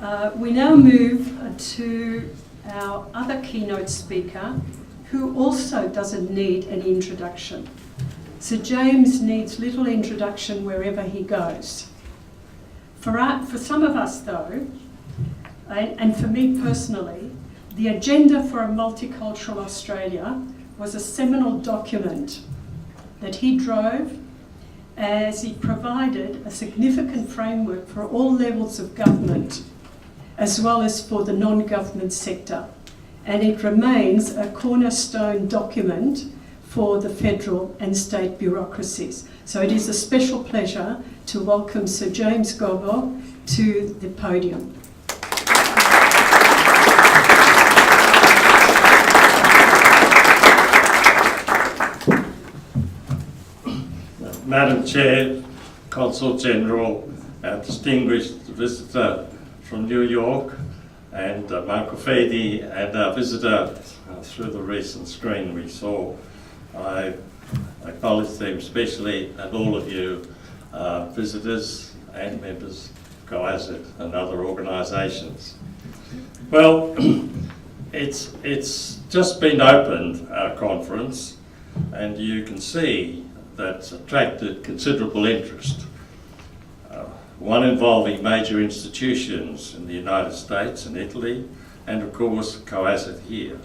We now move to our other keynote speaker, who also doesn't need any introduction. Sir James needs little introduction wherever he goes. For some of us though, and for me personally, the agenda for a multicultural Australia was a seminal document that he drove as he provided a significant framework for all levels of government, as well as for the non-government sector. And it remains a cornerstone document for the federal and state bureaucracies. So it is a special pleasure to welcome Sir James Gobbo to the podium. Madam Chair, Consul General, our distinguished visitor from New York, and Mankofedi, and our visitor through the recent screen we saw. I acknowledge them especially, and all of you visitors and members of CO.AS.IT and other organisations. Well, it's just been opened, our conference, and you can see that's attracted considerable interest. One involving major institutions in the United States and Italy, and of course CO.AS.IT here,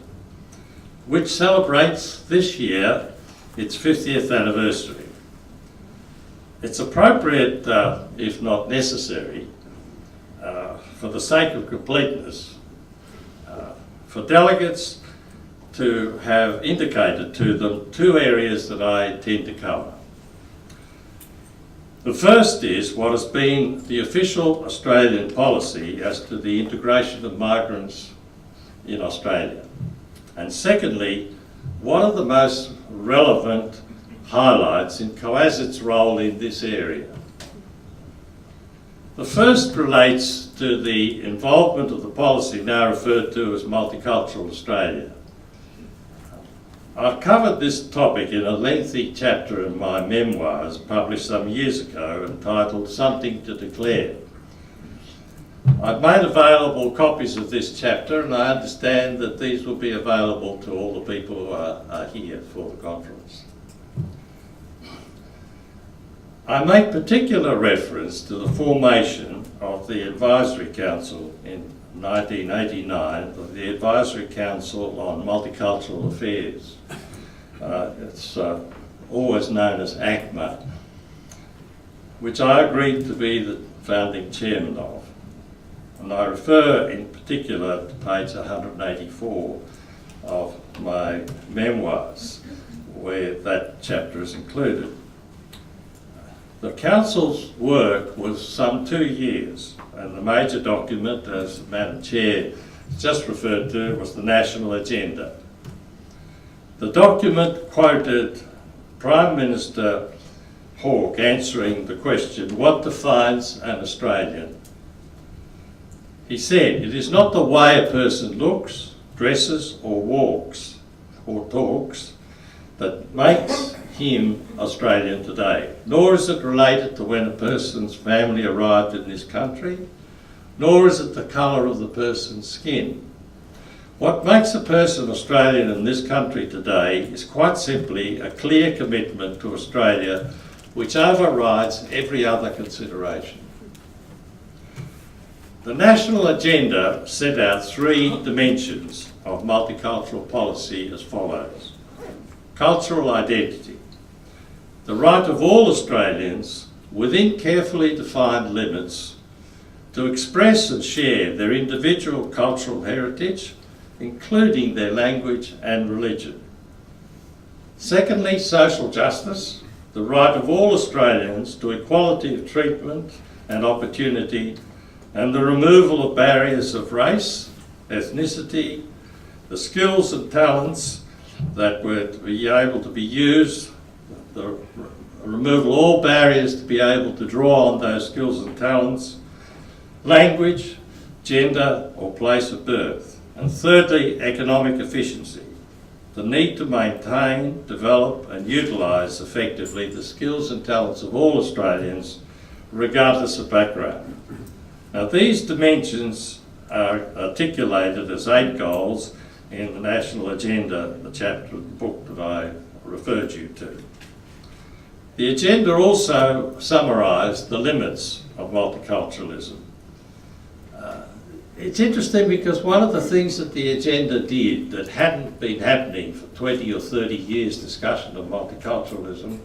which celebrates this year its 50th anniversary. It's appropriate, if not necessary, for the sake of completeness, for delegates to have indicated to them two areas that I intend to cover. The first is what has been the official Australian policy as to the integration of migrants in Australia. And secondly, what are the most relevant highlights in CO.AS.IT's role in this area? The first relates to the involvement of the policy now referred to as Multicultural Australia. I've covered this topic in a lengthy chapter in my memoirs published some years ago entitled Something to Declare. I've made available copies of this chapter, and I understand that these will be available to all the people who are here for the conference. I make particular reference to the formation of the Advisory Council in 1989, the Advisory Council on Multicultural Affairs. It's always known as ACMA, which I agreed to be the founding chairman of. And I refer in particular to page 184 of my memoirs, where that chapter is included. The Council's work was some 2 years, and the major document, as Madam Chair just referred to, was the National Agenda. The document quoted Prime Minister Hawke answering the question, what defines an Australian? He said, it is not the way a person looks, dresses or walks or talks that makes him Australian today, nor is it related to when a person's family arrived in this country, nor is it the colour of the person's skin. What makes a person Australian in this country today is quite simply a clear commitment to Australia which overrides every other consideration. The National Agenda set out 3 dimensions of multicultural policy as follows. Cultural identity, the right of all Australians, within carefully defined limits, to express and share their individual cultural heritage, including their language and religion. Secondly, social justice, the right of all Australians to equality of treatment and opportunity, and the removal of barriers of race, ethnicity, the skills and talents that were to be able to be used, the removal of all barriers to be able to draw on those skills and talents, language, gender or place of birth. And thirdly, economic efficiency, the need to maintain, develop and utilise effectively the skills and talents of all Australians, regardless of background. Now these dimensions are articulated as 8 goals in the National Agenda, the chapter of the book that I referred you to. The agenda also summarised the limits of multiculturalism. It's interesting because one of the things that the agenda did that hadn't been happening for 20 or 30 years, discussion of multiculturalism,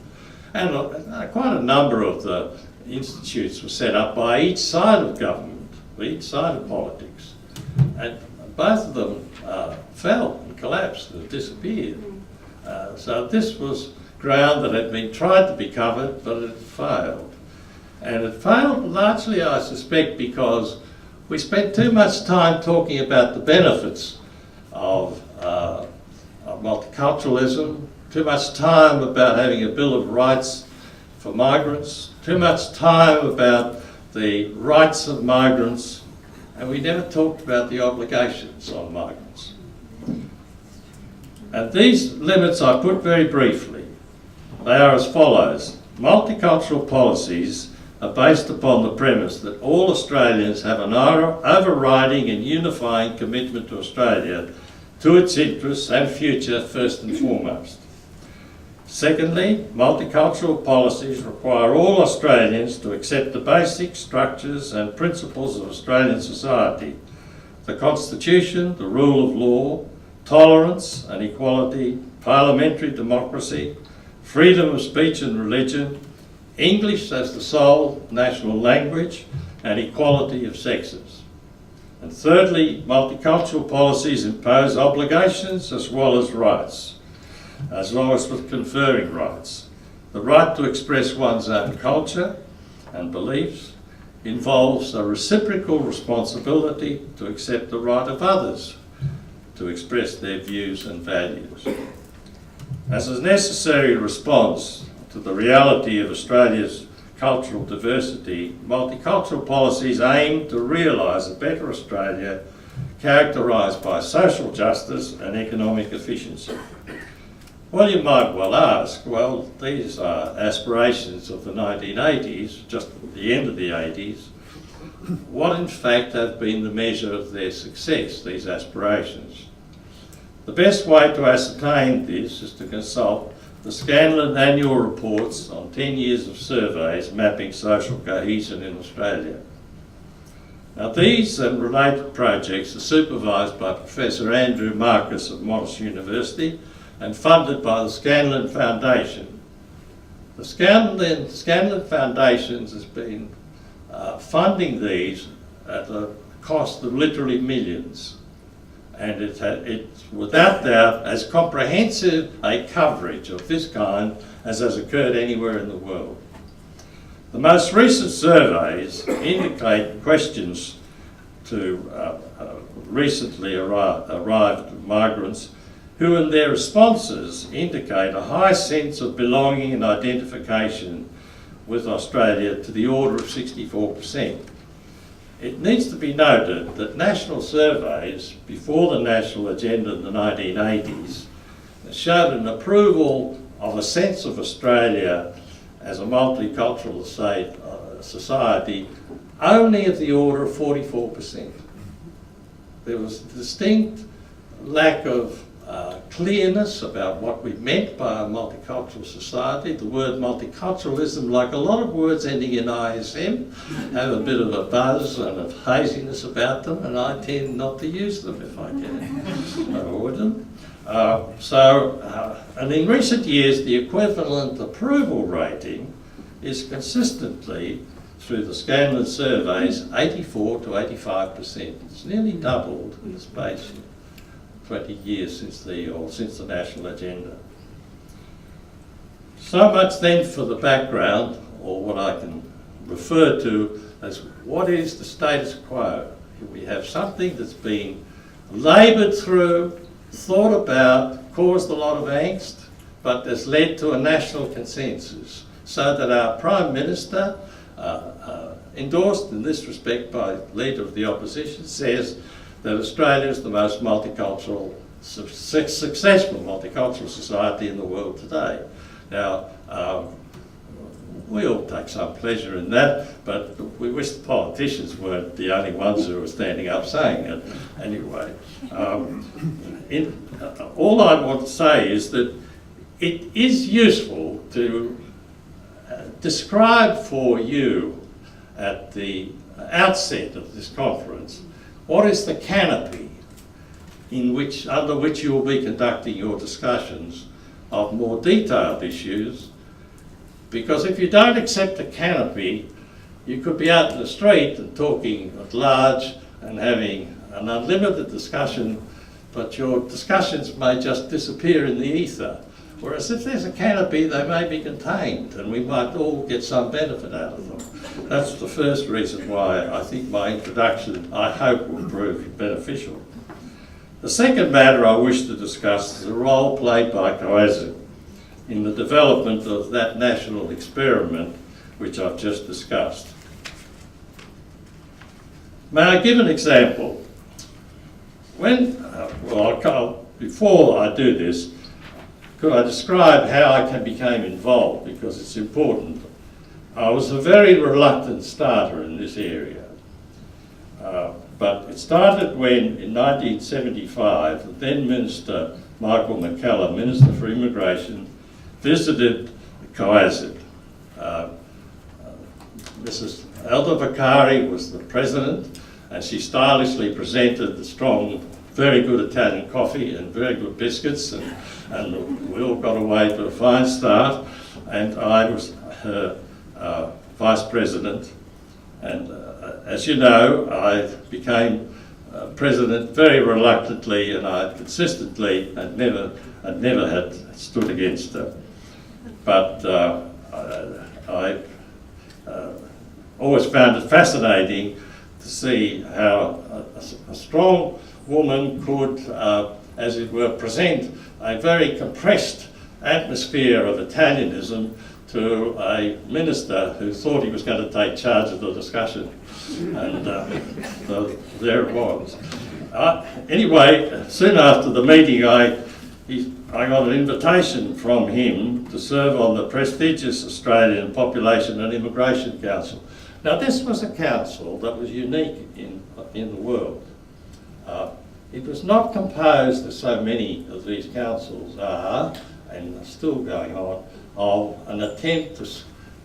and quite a number of the institutes were set up by each side of government, by each side of politics, and both of them fell and collapsed and disappeared. So this was ground that had been tried to be covered, but it failed. And it failed largely, I suspect, because we spent too much time talking about the benefits of multiculturalism, too much time about having a Bill of Rights for migrants, too much time about the rights of migrants, and we never talked about the obligations on migrants. And these limits I put very briefly. They are as follows. Multicultural policies are based upon the premise that all Australians have an overriding and unifying commitment to Australia, to its interests and future first and foremost. Secondly, multicultural policies require all Australians to accept the basic structures and principles of Australian society, the Constitution, the rule of law, tolerance and equality, parliamentary democracy, freedom of speech and religion, English as the sole national language, and equality of sexes. And thirdly, multicultural policies impose obligations as well as rights, as well as with conferring rights. The right to express one's own culture and beliefs involves a reciprocal responsibility to accept the right of others to express their views and values. As a necessary response to the reality of Australia's cultural diversity, multicultural policies aim to realise a better Australia characterised by social justice and economic efficiency. Well, you might well ask, well, these are aspirations of the 1980s, just at the end of the 80s. What in fact have been the measure of their success, these aspirations? The best way to ascertain this is to consult the Scanlon annual reports on 10 years of surveys mapping social cohesion in Australia. Now these and related projects are supervised by Professor Andrew Marcus of Monash University and funded by the Scanlon Foundation. The Scanlon Foundation has been funding these at a cost of literally millions. And it's without doubt as comprehensive a coverage of this kind as has occurred anywhere in the world. The most recent surveys indicate questions to recently arrived migrants who in their responses indicate a high sense of belonging and identification with Australia to the order of 64%. It needs to be noted that national surveys before the national agenda in the 1980s showed an approval of a sense of Australia as a multicultural society only of the order of 44%. There was a distinct lack of clearness about what we meant by a multicultural society. The word multiculturalism, like a lot of words ending in ISM, have a bit of a buzz and a haziness about them, and I tend not to use them if I can avoid them. And in recent years, the equivalent approval rating is consistently, through the Scanlon surveys, 84 to 85%. It's nearly doubled in the space of 20 years since the national agenda. So much then for the background, or what I can refer to as what is the status quo. We have something that's been laboured through, thought about, caused a lot of angst, but has led to a national consensus, so that our Prime Minister, endorsed in this respect by Leader of the Opposition, says that Australia is the most multicultural, successful multicultural society in the world today. Now, we all take some pleasure in that, but we wish the politicians weren't the only ones who were standing up saying it. Anyway, all I want to say is that it is useful to describe for you at the outset of this conference what is the canopy under which you will be conducting your discussions of more detailed issues, because if you don't accept a canopy, you could be out in the street and talking at large and having an unlimited discussion, but your discussions may just disappear in the ether. Whereas if there's a canopy, they may be contained and we might all get some benefit out of them. That's the first reason why I think my introduction, I hope, will prove beneficial. The second matter I wish to discuss is the role played by CO.AS.IT in the development of that national experiment which I've just discussed. May I give an example? Before I do this, could I describe how I became involved, because it's important. I was a very reluctant starter in this area. But it started when, in 1975, the then Minister Michael McKellar, Minister for Immigration, visited CO.AS.IT. Mrs. Elda Vicari was the president, and she stylishly presented the strong, very good Italian coffee and very good biscuits, and we all got away to a fine start, and I was her vice president. And as you know, I became president very reluctantly, and I consistently and never had stood against her. But I always found it fascinating to see how a strong woman could, as it were, present a very compressed atmosphere of Italianism to a minister who thought he was going to take charge of the discussion. And there it was. Anyway, soon after the meeting, I got an invitation from him to serve on the prestigious Australian Population and Immigration Council. Now, this was a council that was unique in the world. It was not composed, as so many of these councils are, and are still going on, of an attempt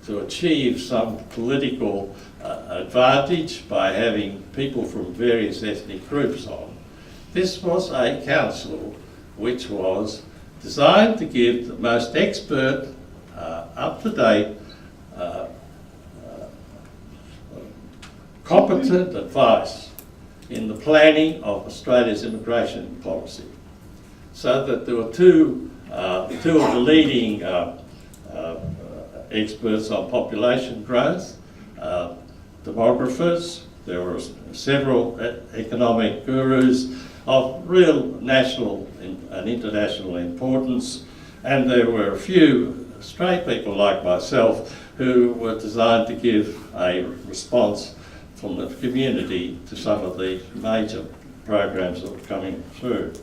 to achieve some political advantage by having people from various ethnic groups on. This was a council which was designed to give the most expert, up-to-date, competent advice in the planning of Australia's immigration policy. So that there were two of the leading experts on population growth, demographers. There were several economic gurus of real national and international importance, and there were a few straight people like myself who were designed to give a response from the community to some of the major programs that were coming through.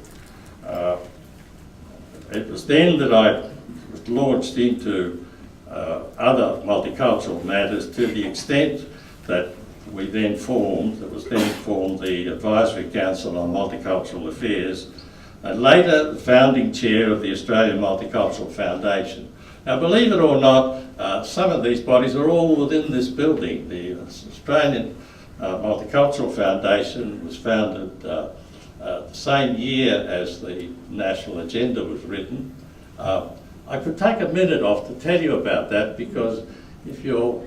It was then that I was launched into other multicultural matters, to the extent that was then formed the Advisory Council on Multicultural Affairs, and later the founding chair of the Australian Multicultural Foundation. Now, believe it or not, some of these bodies are all within this building. The Australian Multicultural Foundation was founded the same year as the National Agenda was written. I could take a minute off to tell you about that, because if you're,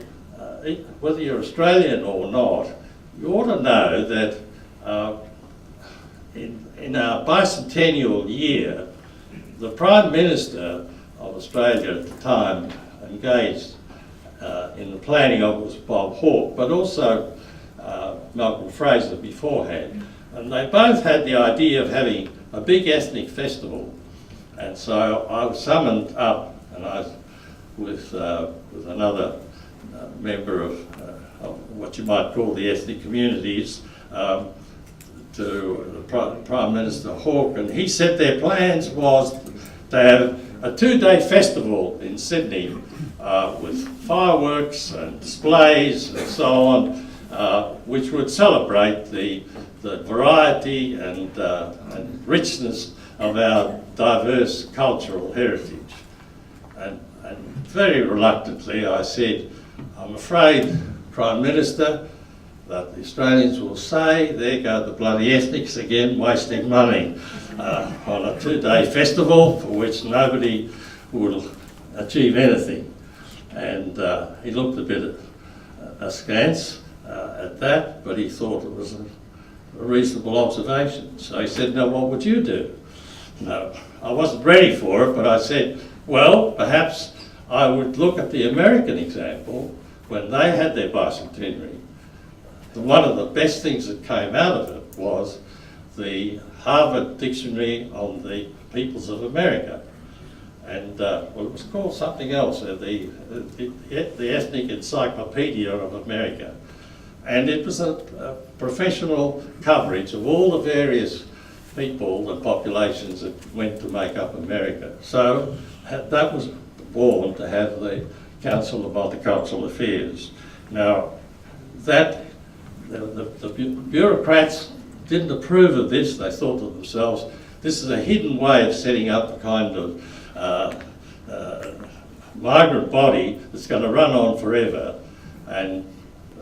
whether you're Australian or not, you ought to know that in our bicentennial year, the Prime Minister of Australia at the time engaged in the planning of it was Bob Hawke, but also Malcolm Fraser beforehand. And they both had the idea of having a big ethnic festival. And so I was summoned up, and I was with another member of what you might call the ethnic communities, to Prime Minister Hawke, and he said their plans was to have a 2-day festival in Sydney with fireworks and displays and so on, which would celebrate the variety and richness of our diverse cultural heritage. And very reluctantly I said, I'm afraid, Prime Minister, that the Australians will say, there go the bloody ethnics again, wasting money on a 2-day festival for which nobody will achieve anything. And he looked a bit askance at that, but he thought it was a reasonable observation. So he said, now what would you do? No, I wasn't ready for it, but I said, well, perhaps I would look at the American example when they had their bicentenary. One of the best things that came out of it was the Harvard Dictionary on the Peoples of America. And well, it was called something else, the Ethnic Encyclopedia of America. And it was a professional coverage of all the various people and populations that went to make up America. So that was born to have the Council of Multicultural Affairs. Now, that the bureaucrats didn't approve of this. They thought to themselves, this is a hidden way of setting up a kind of migrant body that's going to run on forever. And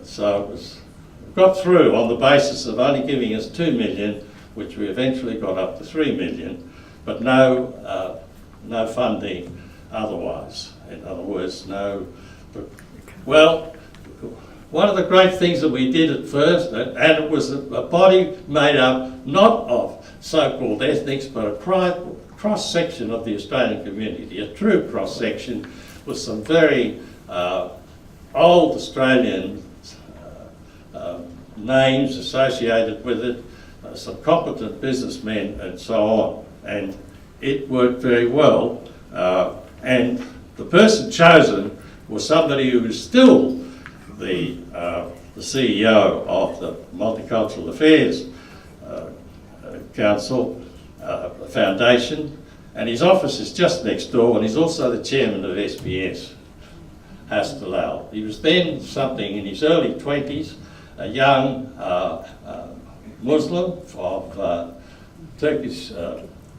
so it got through on the basis of only giving us 2 million, which we eventually got up to 3 million, but no funding otherwise. In other words, no. Well, one of the great things that we did at first, and it was a body made up not of so-called ethnics, but a cross-section of the Australian community, a true cross-section with some very old Australian names associated with it, some competent businessmen and so on. And it worked very well. And the person chosen was somebody who was still the CEO of the Multicultural Affairs Council Foundation, and his office is just next door, and he's also the chairman of SPS, Hastalal. He was then something in his early 20s, a young Muslim of Turkish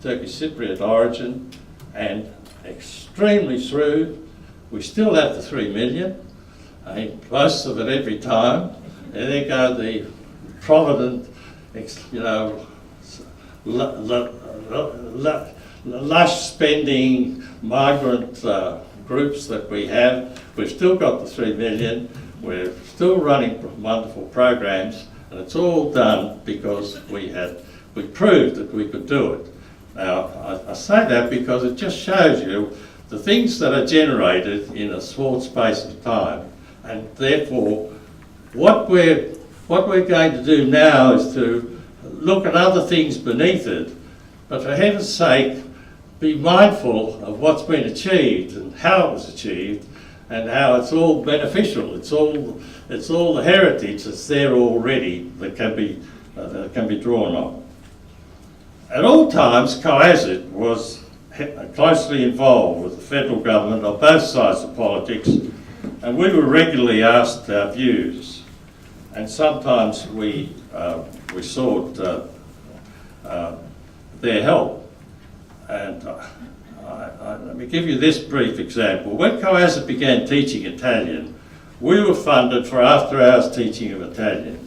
Cypriot origin, and extremely shrewd. We still have the 3 million. He boasts of it every time. And there go the provident, lush spending migrant groups that we have. We've still got the 3 million. We're still running wonderful programs, and it's all done because we proved that we could do it. Now, I say that because it just shows you the things that are generated in a small space of time, and therefore what we're going to do now is to look at other things beneath it, but for heaven's sake, be mindful of what's been achieved and how it was achieved, and how it's all beneficial. It's all the heritage that's there already that can be drawn on. At all times, CO.AS.IT was closely involved with the federal government on both sides of politics, and we were regularly asked our views, and sometimes we sought their help. And let me give you this brief example. When CO.AS.IT began teaching Italian, we were funded for after-hours teaching of Italian.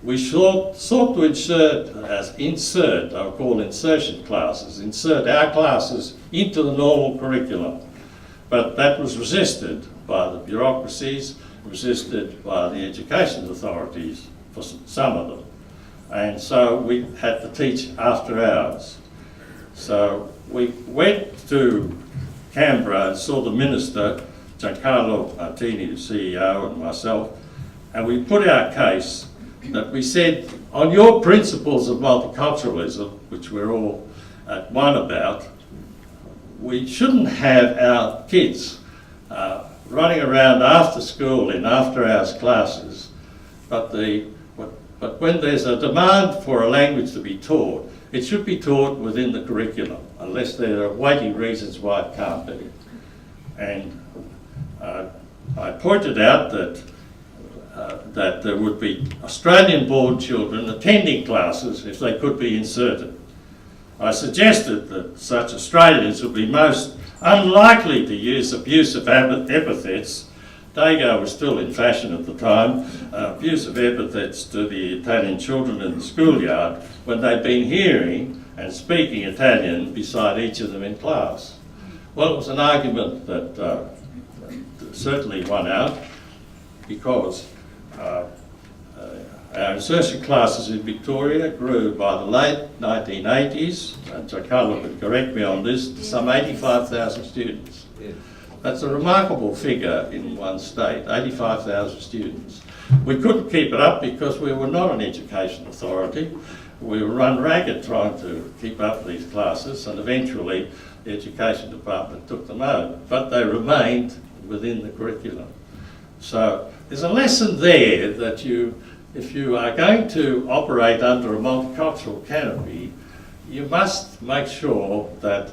We sought to insert, I would call insertion classes, insert our classes into the normal curriculum. But that was resisted by the bureaucracies, resisted by the education authorities for some of them. And so we had to teach after hours. So we went to Canberra and saw the minister, CO.AS.IT, the CEO, and myself, and we put our case that we said, on your principles of multiculturalism, which we're all at one about, we shouldn't have our kids running around after school in after-hours classes, but when there's a demand for a language to be taught, it should be taught within the curriculum, unless there are weighty reasons why it can't be. And I pointed out that there would be Australian-born children attending classes if they could be inserted. I suggested that such Australians would be most unlikely to use abusive epithets. Dago was still in fashion at the time, abusive epithets to the Italian children in the schoolyard when they'd been hearing and speaking Italian beside each of them in class. Well, it was an argument that certainly won out, because our insertion classes in Victoria grew by the late 1980s, and Carla could correct me on this, to some 85,000 students. That's a remarkable figure in one state, 85,000 students. We couldn't keep it up because we were not an education authority. We were run ragged trying to keep up these classes, and eventually the education department took them out, but they remained within the curriculum. So there's a lesson there that if you are going to operate under a multicultural canopy, you must make sure that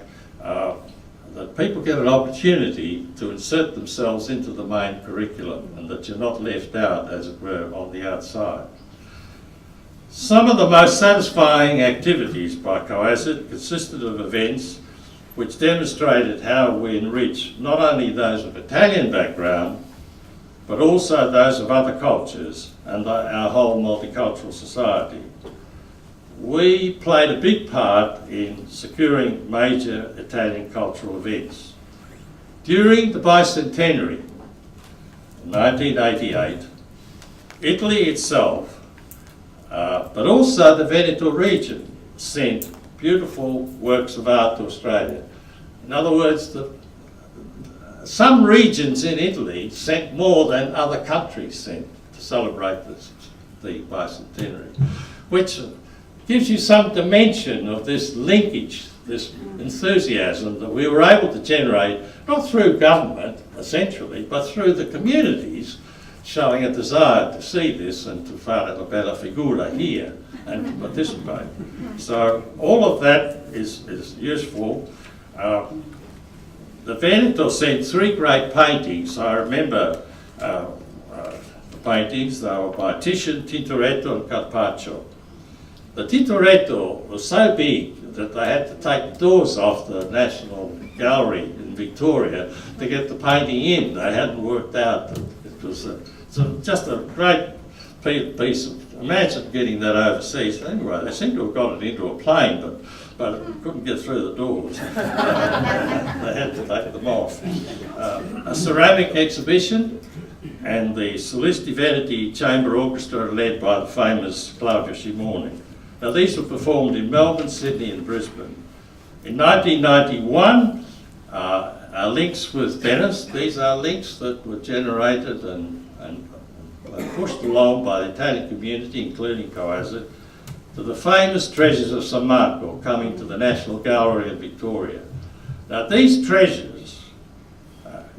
that people get an opportunity to insert themselves into the main curriculum, and that you're not left out, as it were, on the outside. Some of the most satisfying activities by CO.AS.IT consisted of events which demonstrated how we enrich not only those of Italian background, but also those of other cultures and our whole multicultural society. We played a big part in securing major Italian cultural events. During the bicentenary, in 1988, Italy itself, but also the Veneto region, sent beautiful works of art to Australia. In other words, some regions in Italy sent more than other countries sent to celebrate the bicentenary, which gives you some dimension of this linkage, this enthusiasm that we were able to generate, not through government essentially, but through the communities showing a desire to see this and to fare la bella figura here and to participate. So all of that is useful. The Veneto sent 3 great paintings. I remember the paintings. They were by Titian, Tintoretto and Carpaccio. The Tintoretto was so big that they had to take the doors off the National Gallery in Victoria to get the painting in. They hadn't worked out that it was just a great piece of, imagine getting that overseas. Anyway, they seem to have got it into a plane, but it couldn't get through the doors. They had to take them off. A ceramic exhibition and the Solisti Veneti Chamber Orchestra led by the famous Claudio Simone. Now these were performed in Melbourne, Sydney and Brisbane. In 1991, our links with Venice, these are links that were generated and pushed along by the Italian community, including CO.AS.IT, to the famous treasures of San Marco coming to the National Gallery in Victoria. Now these treasures,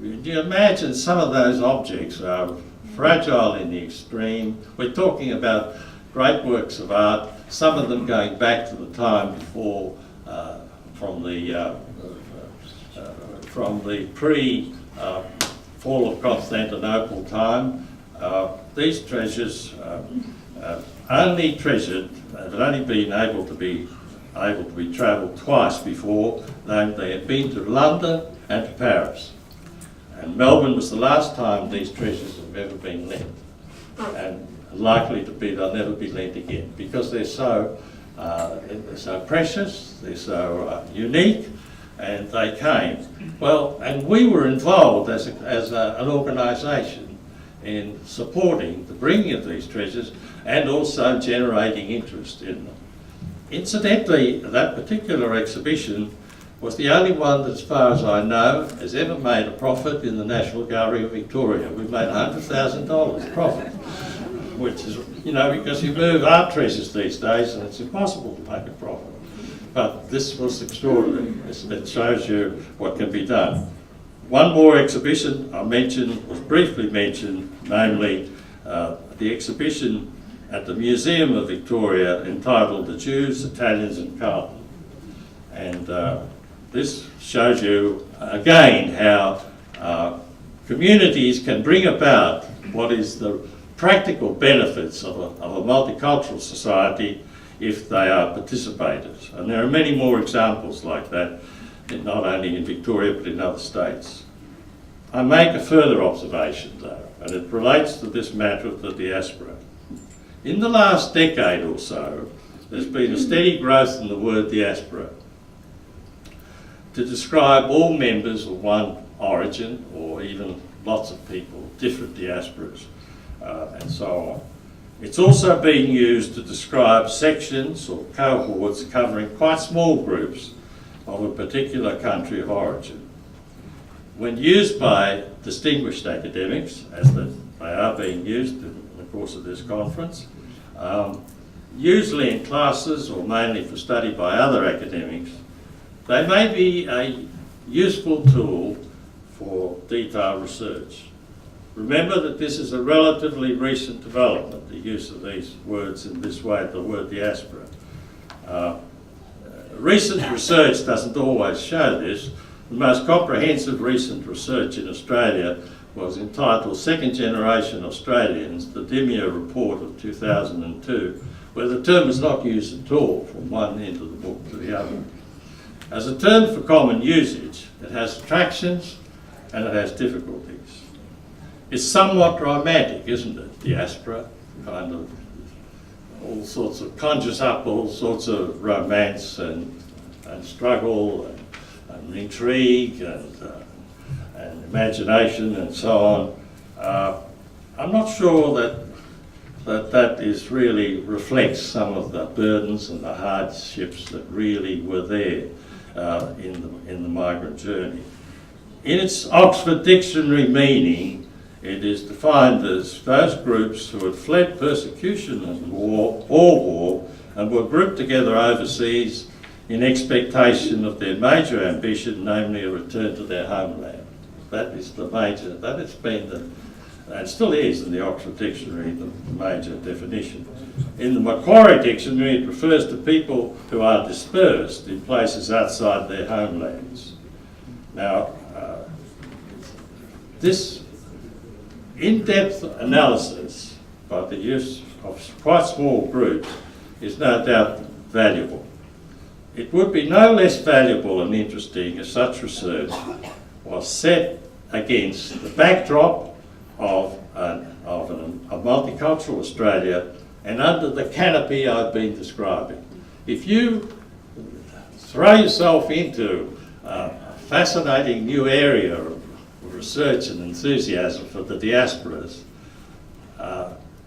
you imagine some of those objects are fragile in the extreme. We're talking about great works of art, some of them going back to the time before, from the pre-fall of Constantinople time. These treasures only treasured, had only been able to be travelled twice before. They had been to London and to Paris. And Melbourne was the last time these treasures have ever been lent. And likely to be, they'll never be lent again, because they're so precious, they're so unique, and they came. Well, and we were involved as an organisation in supporting the bringing of these treasures and also generating interest in them. Incidentally, that particular exhibition was the only one that, as far as I know, has ever made a profit in the National Gallery of Victoria. We've made $100,000 profit, which is, because you move art treasures these days and it's impossible to make a profit. But this was extraordinary. It shows you what can be done. One more exhibition I mentioned, was briefly mentioned, namely the exhibition at the Museum of Victoria entitled The Jews, Italians and Carlton. And this shows you again how communities can bring about what is the practical benefits of a multicultural society if they are participators. And there are many more examples like that, not only in Victoria but in other states. I make a further observation though, and it relates to this matter of the diaspora. In the last decade or so, there's been a steady growth in the word diaspora to describe all members of one origin, or even lots of people, different diasporas, and so on. It's also being used to describe sections or cohorts covering quite small groups of a particular country of origin. When used by distinguished academics, as they are being used in the course of this conference, usually in classes or mainly for study by other academics, they may be a useful tool for detailed research. Remember that this is a relatively recent development, the use of these words in this way, the word diaspora. Recent research doesn't always show this. The most comprehensive recent research in Australia was entitled Second Generation Australians, the Dimia report of 2002, where the term is not used at all from one end of the book to the other. As a term for common usage, it has attractions and it has difficulties. It's somewhat romantic, isn't it? Diaspora, kind of all sorts of, conjures up all sorts of romance and struggle and intrigue and imagination and so on. I'm not sure that is really reflects some of the burdens and the hardships that really were there in the migrant journey. In its Oxford Dictionary meaning, it is defined as those groups who had fled persecution and war and were grouped together overseas in expectation of their major ambition, namely a return to their homeland. That is the major, that has been and still is in the Oxford Dictionary, the major definition. In the Macquarie Dictionary, it refers to people who are dispersed in places outside their homelands. Now, this in-depth analysis by the use of quite small groups is no doubt valuable. It would be no less valuable and interesting if such research was set against the backdrop of a multicultural Australia and under the canopy I've been describing. If you throw yourself into a fascinating new area of research and enthusiasm for the diasporas,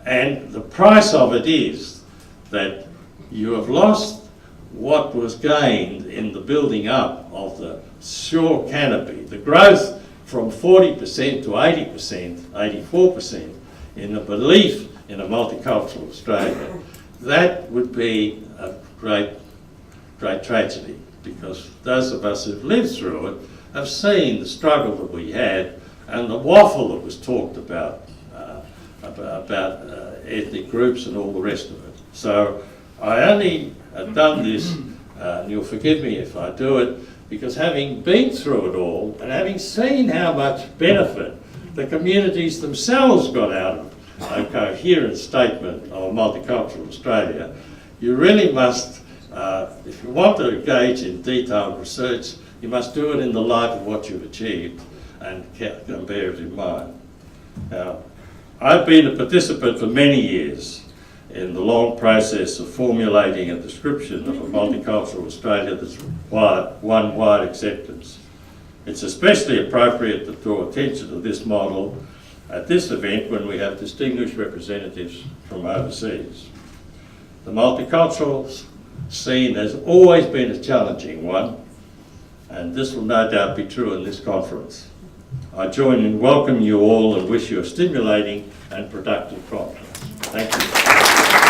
and the price of it is that you have lost what was gained in the building up of the shore canopy, the growth from 40% to 80%, 84% in the belief in a multicultural Australia. That would be a great tragedy, because those of us who've lived through it have seen the struggle that we had and the waffle that was talked about ethnic groups and all the rest of it. So I only have done this, and you'll forgive me if I do it, because having been through it all and having seen how much benefit the communities themselves got out of a coherent statement of a multicultural Australia, you really must, if you want to engage in detailed research, you must do it in the light of what you've achieved and bear it in mind. Now, I've been a participant for many years in the long process of formulating a description of a multicultural Australia that's won wide acceptance. It's especially appropriate to draw attention to this model at this event when we have distinguished representatives from overseas. The multicultural scene has always been a challenging one, and this will no doubt be true in this conference. I join in welcoming you all and wish you a stimulating and productive conference. Thank you.